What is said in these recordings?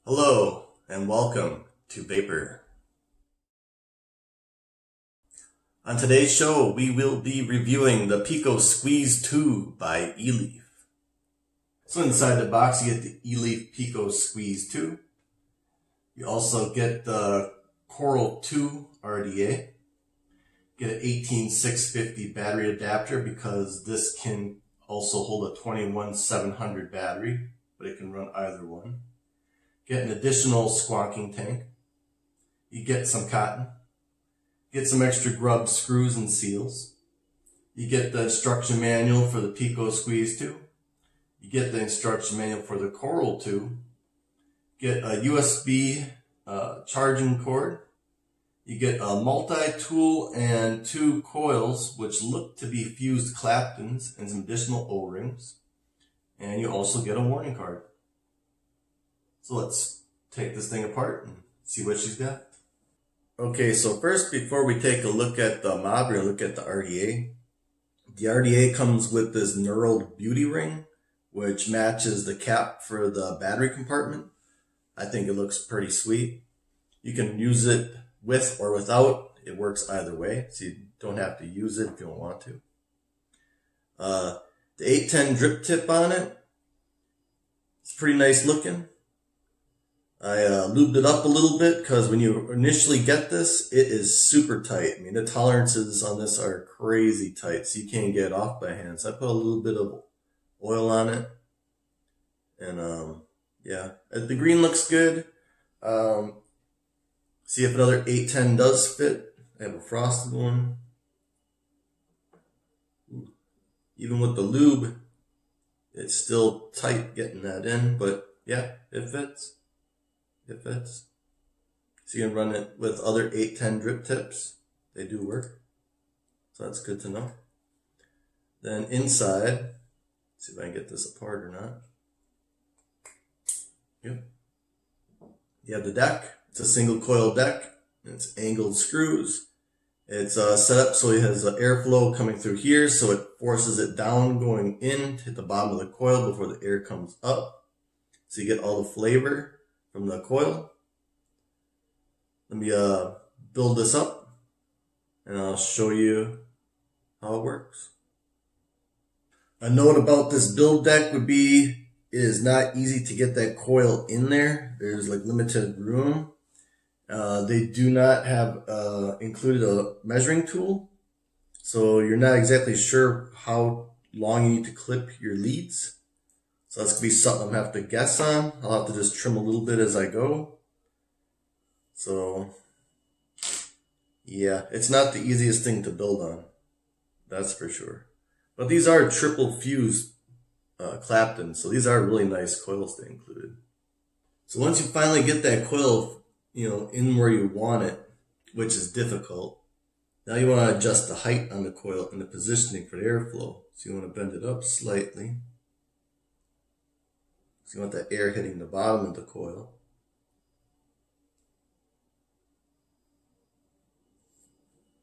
Hello and welcome to Vapor. On today's show, we will be reviewing the Pico Squeeze 2 by Eleaf. So inside the box, you get the Eleaf Pico Squeeze 2. You also get the Coral 2 RDA. Get an 18650 battery adapter because this can also hold a 21700 battery, but it can run either one. Get an additional squonking tank. You get some cotton. Get some extra grub screws and seals. You get the instruction manual for the Pico Squeeze 2. You get the instruction manual for the Coral 2. Get a USB charging cord. You get a multi-tool and 2 coils, which look to be fused Claptons, and some additional O-rings. And you also get a warning card. So let's take this thing apart and see what she's got. Okay, so first, before we take a look at the mod, we're going to look at the RDA comes with this knurled beauty ring, which matches the cap for the battery compartment. I think it looks pretty sweet. You can use it with or without. It works either way, so you don't have to use it if you don't want to. The 810 drip tip on it, it's pretty nice looking. I lubed it up a little bit because when you initially get this, it is super tight. I mean, the tolerances on this are crazy tight, so you can't get it off by hand. So I put a little bit of oil on it. And yeah, the green looks good. See if another 810 does fit. I have a frosted one. Even with the lube, it's still tight getting that in, but yeah, it fits. It fits. So you can run it with other 810 drip tips. They do work. So that's good to know. Then inside, see if I can get this apart or not. Yep. You have the deck. It's a single coil deck. It's angled screws. It's set up so it has airflow coming through here, so it forces it down going in to hit the bottom of the coil before the air comes up. So you get all the flavor from the coil. Let me build this up and I'll show you how it works. A note about this build deck would be it is not easy to get that coil in there. There's like limited room. They do not have included a measuring tool, so you're not exactly sure how long you need to clip your leads. So that's going to be something I'm going to have to guess on. I'll have to just trim a little bit as I go. So, yeah, it's not the easiest thing to build on. That's for sure. But these are triple fused Claptons, so these are really nice coils they included. So once you finally get that coil, in where you want it, which is difficult, now you want to adjust the height on the coil and the positioning for the airflow. So you want to bend it up slightly. So you want that air hitting the bottom of the coil.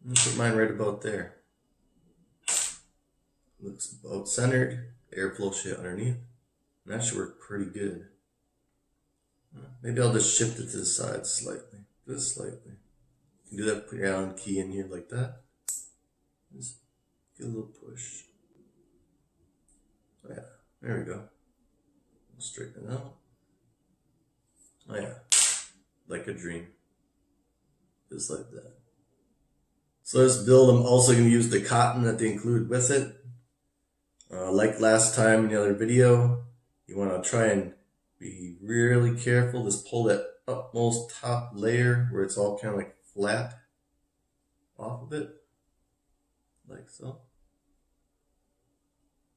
And put mine right about there. Looks about centered. The airflow should underneath. And that should work pretty good. Maybe I'll just shift it to the side slightly. Just slightly. You can do that, put your Allen key in here like that. Just get a little push. Oh yeah, there we go. Straighten it out. Oh yeah, like a dream. Just like that. So this build, I'm also going to use the cotton that they include with it. Like last time in the other video, you want to try and be really careful. Just pull that utmost top layer where it's all kind of like flat off of it. Like so.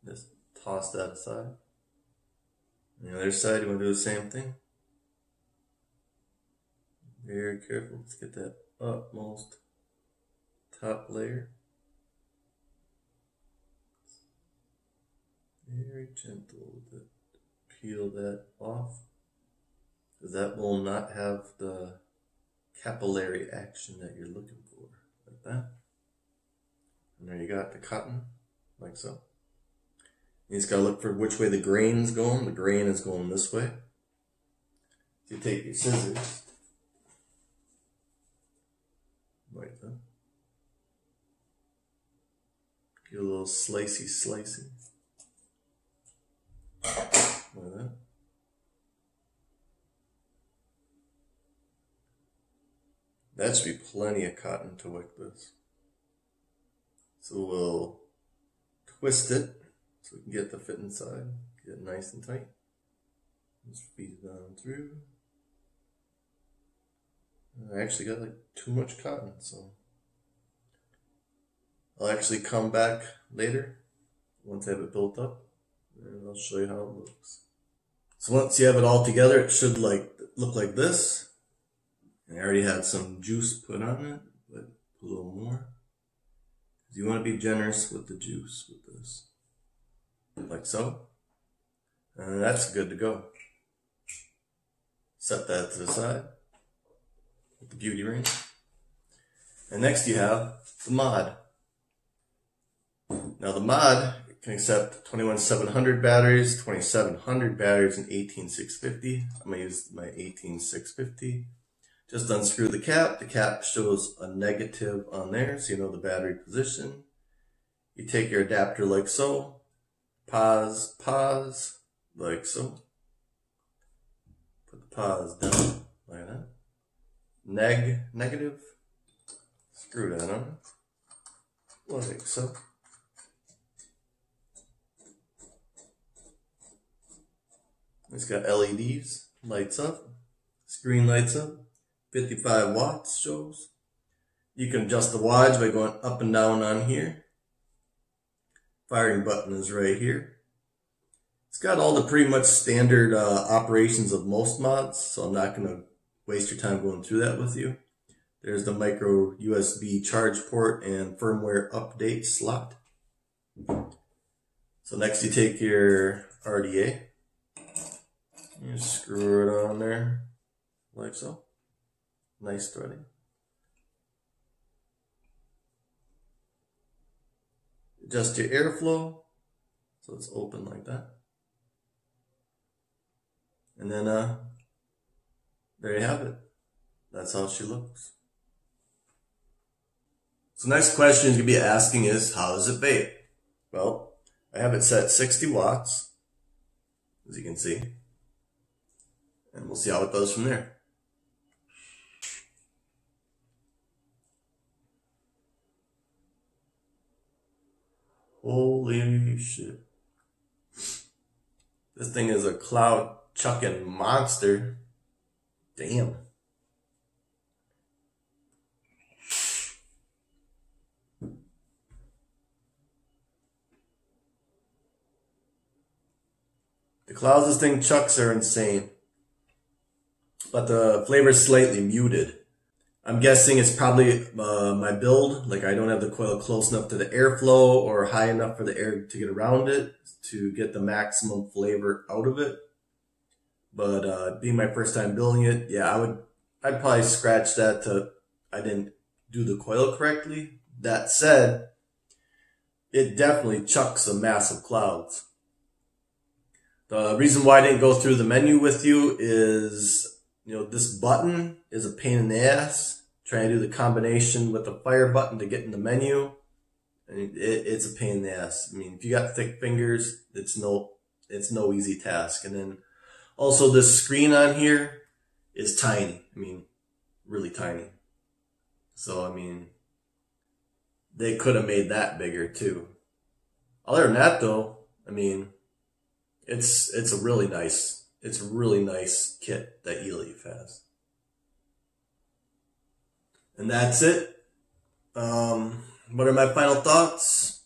Just toss that aside. On the other side, you want to do the same thing. Very careful. Let's get that utmost top layer. Very gentle to peel that off, because that will not have the capillary action that you're looking for, like that. And there you got the cotton, like so. You just gotta look for which way the grain's going. The grain is going this way. So you take your scissors, like that. Get a little slicey. Like that. That should be plenty of cotton to wick this. So we'll twist it so we can get the fit inside, get it nice and tight. Just feed it down through. I actually got like too much cotton, so I'll actually come back later once I have it built up and I'll show you how it looks. So once you have it all together, it should look like this. And I already had some juice put on it, but a little more. You want to be generous with the juice with this, like so. And that's good to go. Set that to the side with the beauty ring. And next you have the mod. Now the mod can accept 21700 batteries, 2700 batteries, and 18650. I'm going to use my 18650. Just unscrew the cap. The cap shows a negative on there, so you know the battery position. You take your adapter like so. Pause, like so. Put the pause down, like that. Negative. Screw that on. Like so. It's got LEDs, lights up. Screen lights up. 55 watts shows. You can adjust the wattage by going up and down on here. Firing button is right here. It's got all the pretty much standard operations of most mods, so I'm not going to waste your time going through that with you. There's the micro USB charge port and firmware update slot. So next you take your RDA. You screw it on there like so. Nice threading. Adjust your airflow so it's open like that. And then there you have it. That's how she looks. So next question you're going to be asking is, how does it vape? Well, I have it set 60 watts, as you can see. And we'll see how it does from there. Holy shit. This thing is a cloud chucking monster. Damn. The clouds this thing chucks are insane. But the flavor is slightly muted. I'm guessing it's probably my build. Like I don't have the coil close enough to the airflow or high enough for the air to get around it to get the maximum flavor out of it. But being my first time building it, yeah, I'd probably scratch that to I didn't do the coil correctly. That said, it definitely chucks some massive clouds. The reason why I didn't go through the menu with you is, you know, this button is a pain in the ass. Trying to do the combination with the fire button to get in the menu, and it's a pain in the ass. I mean, if you got thick fingers, it's no easy task. And then also this screen on here is tiny. I mean, really tiny. So, I mean, they could have made that bigger too. Other than that though, I mean, it's a really nice kit that Eleaf has. And that's it. What are my final thoughts?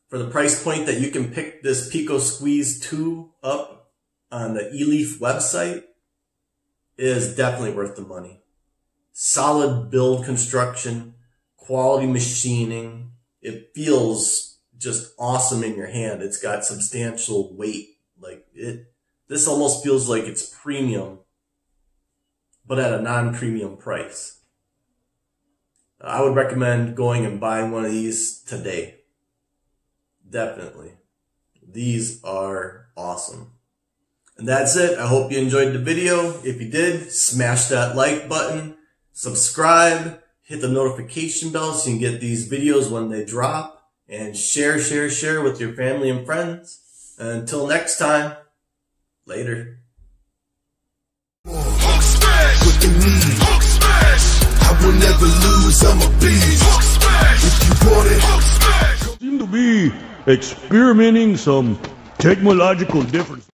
For the price point that you can pick this Pico Squeeze 2 up on the Eleaf website, is definitely worth the money. Solid build construction, quality machining. It feels just awesome in your hand. It's got substantial weight. This almost feels like it's premium, but at a non-premium price. I would recommend going and buying one of these today. Definitely. These are awesome. And that's it. I hope you enjoyed the video. If you did, smash that like button, subscribe, hit the notification bell so you can get these videos when they drop, and share with your family and friends. And until next time, later. Hook smash with the knee. Hook smash. I will never lose. I'm a beast. Hook smash. If you want it, hook smash. Seem to be experimenting some technological difference.